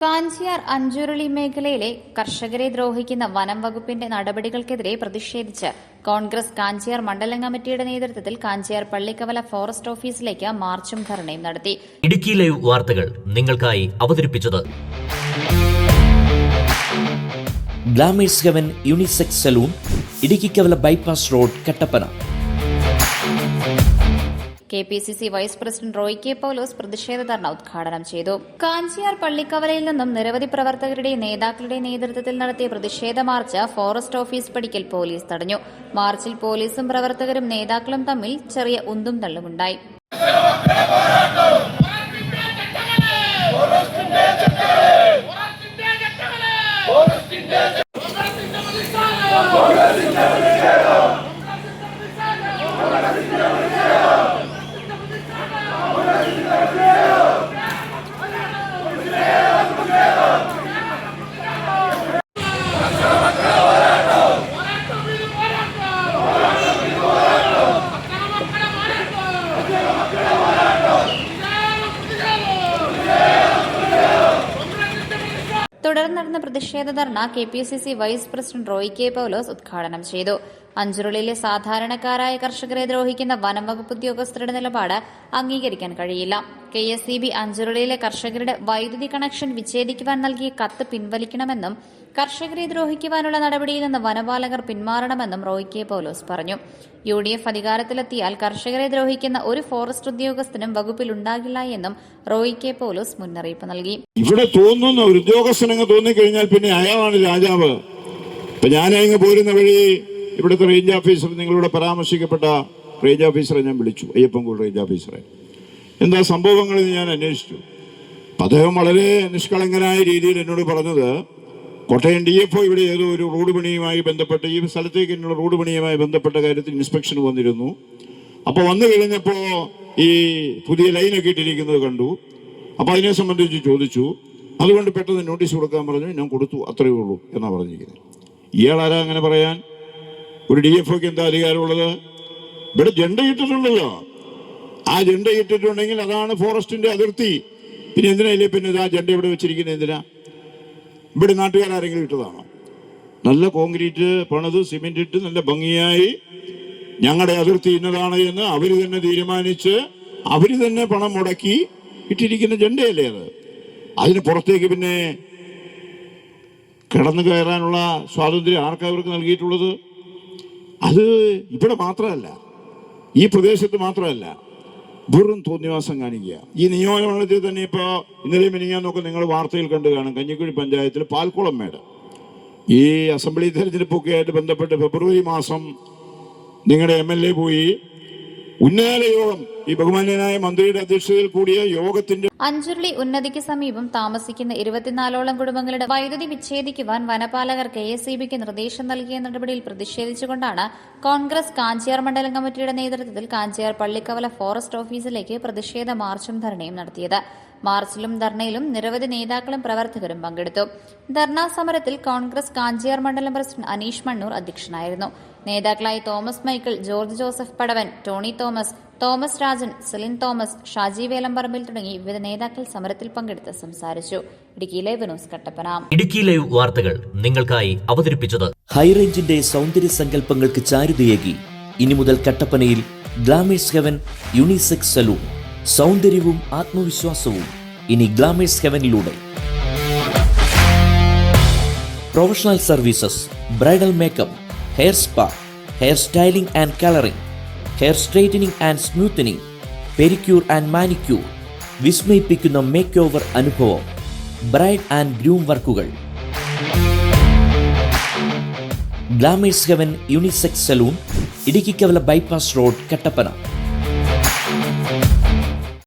കാഞ്ചിയാർ അഞ്ചുരുളി മേഖലയിലെ കർഷകരെ ദ്രോഹിക്കുന്ന വനം വകുപ്പിന്റെ നടപടികൾക്കെതിരെ പ്രതിഷേധിച്ച് കോൺഗ്രസ് കാഞ്ചിയാർ മണ്ഡലം കമ്മിറ്റിയുടെ നേതൃത്വത്തിൽ കാഞ്ചിയാർ പള്ളിക്കവല ഫോറസ്റ്റ് ഓഫീസിലേക്ക് മാർച്ചും ധർണയും നടത്തി. ഇടുക്കി ലൈവ് വാർത്തകൾ നിങ്ങൾക്കായി അവതരിപ്പിച്ചത് glamours heaven unisex salon, Idukkikkavala bypass road, Kattappana. KPCC vice president Roy K Paulose പ്രതിഷേധ ധർണ ഉദ്ഘാടനം ചെയ്തു. കാഞ്ചിയാർ പള്ളിക്കവലയിൽ നിന്നും നിരവധി പ്രവർത്തകരുടെയും നേതാക്കളുടെയും നേതൃത്വത്തിൽ നടത്തിയ പ്രതിഷേധ മാർച്ച് ഫോറസ്റ്റ് ഓഫീസ് പടിക്കൽ പോലീസ് തടഞ്ഞു. മാർച്ചിൽ പോലീസും പ്രവർത്തകരും നേതാക്കളും തമ്മിൽ ചെറിയ ഉന്തും തള്ളുമുണ്ടായി. തുടർന്ന് നടന്ന പ്രതിഷേധ ധർണ KPCC vice president Roy K Paulose ഉദ്ഘാടനം ചെയ്തു. അഞ്ചുരുളിയിലെ സാധാരണക്കാരായ കർഷകരെ ദ്രോഹിക്കുന്ന വനം വകുപ്പ് ഉദ്യോഗസ്ഥരുടെ നിലപാട് അംഗീകരിക്കാൻ കഴിയില്ല. KSEB അഞ്ചുരുളിയിലെ കർഷകരുടെ വൈദ്യുതി കണക്ഷൻ വിച്ഛേദിക്കുവാൻ നൽകിയ കത്ത് പിൻവലിക്കണമെന്നും കർഷകരെ ദ്രോഹിക്കുവാനുള്ള നടപടിയിൽ നിന്ന് വനപാലകർ പിന്മാറണമെന്നും റോയ് കെ പൌലോസ് പറഞ്ഞു. UDF അധികാരത്തിലെത്തിയാൽ കർഷകരെ ദ്രോഹിക്കുന്ന ഒരു ഫോറസ്റ്റ് ഉദ്യോഗസ്ഥനും വകുപ്പിലുണ്ടാകില്ല എന്നും റോയ് കെ പൌലോസ് മുന്നറിയിപ്പ് നൽകി. ഇവിടെ തോന്നുന്ന ഒരു ഉദ്യോഗസ്ഥനങ്ങ് തോന്നിക്കഴിഞ്ഞാൽ പിന്നെ അയാളാണ് രാജാവ്. ഇപ്പൊ ഞാനങ്ങ് പോരുന്ന വഴി ഇവിടുത്തെ റേഞ്ച് ഓഫീസർ, നിങ്ങളിവിടെ പരാമർശിക്കപ്പെട്ട റേഞ്ച് ഓഫീസറെ ഞാൻ വിളിച്ചു, അയ്യപ്പൻകോട് റേഞ്ച് ഓഫീസറെ. എന്താ സംഭവങ്ങളെന്ന് ഞാൻ അന്വേഷിച്ചു. അദ്ദേഹം വളരെ നിഷ്കളങ്കനായ രീതിയിൽ എന്നോട് പറഞ്ഞത്, കോട്ടയം DFO ഇവിടെ ഏതോ ഒരു റോഡ് പണിയുമായി ബന്ധപ്പെട്ട് ഈ സ്ഥലത്തേക്ക് എന്നുള്ള റോഡ് പണിയുമായി ബന്ധപ്പെട്ട കാര്യത്തിൽ ഇൻസ്പെക്ഷൻ വന്നിരുന്നു. അപ്പോൾ വന്നു കഴിഞ്ഞപ്പോൾ ഈ പുതിയ ലൈനൊക്കെ ഇട്ടിരിക്കുന്നത് കണ്ടു. അപ്പോൾ അതിനെ സംബന്ധിച്ച് ചോദിച്ചു. അതുകൊണ്ട് പെട്ടെന്ന് നോട്ടീസ് കൊടുക്കാൻ പറഞ്ഞു. ഞാൻ കൊടുത്തു, അത്രയേ ഉള്ളൂ എന്നാണ് പറഞ്ഞിരിക്കുന്നത്. ഇയാളാരാ അങ്ങനെ പറയാൻ? ഒരു DFOക്ക് എന്താ അധികാരമുള്ളത്? ഇവിടെ ജെണ്ട ഇട്ടിട്ടുണ്ടല്ലോ. ആ ജെണ്ട ഇട്ടിട്ടുണ്ടെങ്കിൽ അതാണ് ഫോറസ്റ്റിന്റെ അതിർത്തി. പിന്നെ എന്തിനാ പിന്നെ ആ ജെണ്ട ഇവിടെ വെച്ചിരിക്കുന്നത്? എന്തിനാ? ഇവിടെ നാട്ടുകാരെങ്കിലും ഇട്ടതാണോ? നല്ല കോൺക്രീറ്റ് പണിത് സിമെന്റ് ഇട്ട് നല്ല ഭംഗിയായി ഞങ്ങളുടെ അതിർത്തി ഇന്നതാണ് എന്ന് അവർ തന്നെ തീരുമാനിച്ച് അവർ തന്നെ പണം മുടക്കി ഇട്ടിരിക്കുന്ന ജെണ്ടയല്ലേ അത്? അതിന് പുറത്തേക്ക് പിന്നെ കടന്നു കയറാനുള്ള സ്വാതന്ത്ര്യം ആർക്കവർക്ക് നൽകിയിട്ടുള്ളത്? അത് ഇവിടെ മാത്രമല്ല, ഈ പ്രദേശത്ത് മാത്രമല്ല, വെറും തോന്നിവാസം കാണിക്കുക. ഈ നിയോജകമണ്ഡലത്തിൽ തന്നെ ഇപ്പോൾ ഇന്നലെ മിനിഞ്ഞാന്നൊക്കെ നിങ്ങൾ വാർത്തയിൽ കണ്ടു കാണും, കഞ്ഞിക്കുഴി പഞ്ചായത്തിൽ പാൽക്കുളം മേട് ഈ അസംബ്ലി തെരഞ്ഞെടുപ്പൊക്കെ ആയിട്ട് ബന്ധപ്പെട്ട് ഫെബ്രുവരി മാസം നിങ്ങളുടെ MLA പോയി ഉന്നതതല യോഗം, ഈ ബഹുമാന്യനായ മന്ത്രിയുടെ അധ്യക്ഷതയിൽ കൂടിയ യോഗത്തിന്റെ അഞ്ചുരുളി ഉന്നതിക്ക് സമീപം താമസിക്കുന്ന 24ഓളം കുടുംബങ്ങളുടെ വൈദ്യുതി വിച്ഛേദിക്കുവാൻ വനപാലകർ KSEBക്ക് നിർദ്ദേശം നൽകിയ നടപടിയിൽ പ്രതിഷേധിച്ചുകൊണ്ടാണ് കോൺഗ്രസ് കാഞ്ചിയാർ മണ്ഡലം കമ്മിറ്റിയുടെ നേതൃത്വത്തിൽ കാഞ്ചിയാർ പള്ളിക്കവല ഫോറസ്റ്റ് ഓഫീസിലേക്ക് പ്രതിഷേധ മാർച്ചും ധർണയും നടത്തിയത്. മാർച്ചിലും ധർണയിലും നിരവധി നേതാക്കളും പ്രവർത്തകരും പങ്കെടുത്തു. ധർണാ സമരത്തിൽ കോൺഗ്രസ് കാഞ്ചിയാർ മണ്ഡലം പ്രസിഡന്റ് അനീഷ് മണ്ണൂർ അധ്യക്ഷനായിരുന്നു. നേതാക്കളായി തോമസ് മൈക്കിൾ, ജോർജ് ജോസഫ് പടവൻ, ടോണി തോമസ്, തോമസ് രാജൻ, സെലിൻ തോമസ്, ഷാജി വേലമ്പറമ്പിൽ തുടങ്ങി വിവിധ നേതാക്കൾ സമരത്തിൽ പങ്കെടുത്ത് സംസാരിച്ചു. Idukki live news, Kattappana. Idukki live വാർത്തകൾ നിങ്ങൾക്കായി അവതരിപ്പിച്ചത് ഹൈറേഞ്ചിന്റെ സൗന്ദര്യ സങ്കല്പങ്ങൾക്ക് ചാരുതയേകി ഇനി മുതൽ കട്ടപ്പനയിൽ ഗ്ലാമേഴ്സ് ഹെവൻ യൂണിസെക്സ് സലൂൺ. സൗന്ദര്യവും ആത്മവിശ്വാസവും ഇനി ഗ്ലാമേഴ്സ് ഹെവനിലൂടെ. Professional services, bridal makeup, hair spa, hair styling and colouring, hair straightening and smoothening, pedicure and manicure, വിസ്മയിപ്പിക്കുന്ന മേക്ക് ഓവർ അനുഭവം, ബ്രൈഡ് ആൻഡ് ഗ്രൂം വർക്കുകൾ. Glamours heaven unisex salon, Idukkikkavala bypass road, Kattappana.